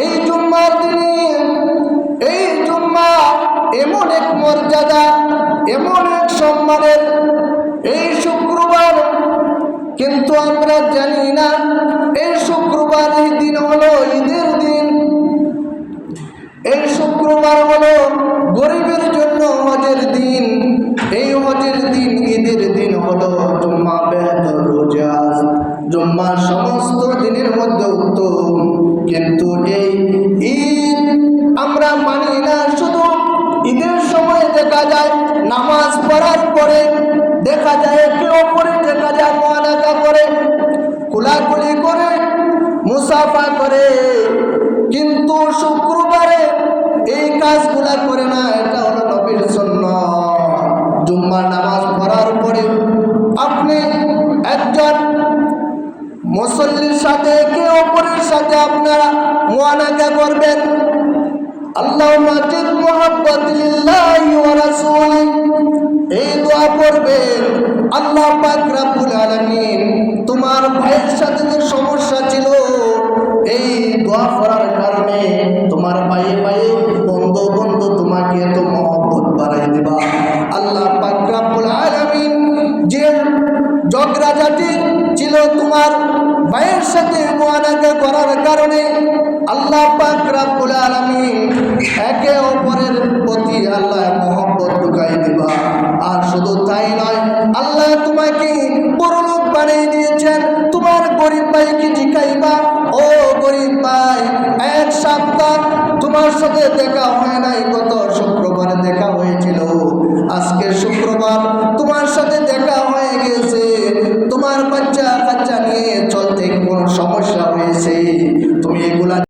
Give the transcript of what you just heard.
এই জুম্মার দিনে এই জুম্মা এমন এক মর্যাদা, এমন এক সম্মানের এই শুক্রবার, কিন্তু আমরা জানি না এই শুক্রবার এই দিন হলো ঈদের দিন। এই শুক্রবার হলো গরিবের জন্য হজের দিন। এই হজের দিন, ঈদের দিন হলো জুম্মা বেহতর রোজা। জুম্মা সমস্ত দিনের মধ্যে উত্তম, কিন্তু এই ঈদ আমরা মানি না। শুধু ঈদের সময় দেখা যায় নামাজ পড়ার পরে দেখা যায় একে অপরে দেখা যায় মুআনাকা করে, কোলাকুলি করে, মুসাফা করে, কিন্তু শুক্রবারে এই কাজগুলা করে না। এটা হলো নবীর সুন্নাত। জুম্মার নামাজ পড়ার পরে আপনি একজন মুসল্লির সাথে একে অপরের সাথে আপনারা মুআনাকা করবেন। আল্লাহুম্মা জিদ মুহাব্বাতিল্লাহি ওয়া রাসূলি, এই দোয়া করবেন, আল্লাহ পাক রব্বুল আলামিন তোমার ভাইয়ের সাথে যে সমস্যা ছিল এই দোয়া করার কারণে তোমার ভাইয়ে ভাইয়ে বন্ধু বন্ধু তোমাকে এত মহব্বত বাড়াই দিবা। আল্লাহ পাক রব্বুল আলামিন যে ঝগড়াঝাটি ছিল তোমার ভাইয়ের সাথে মুআনাকা করার কারণে আল্লাহ পাক রব্বুল আলামিন একে অপরের প্রতি আল্লাহ মহব্বত ঢুকাই দিবা। আর শুধু তাই নয়, আল্লাহ তোমাকে বড়লোক বানিয়ে দিয়েছেন। তোমার গরিব ভাইকে জিজ্ঞাইবা, ও গরিব ভাই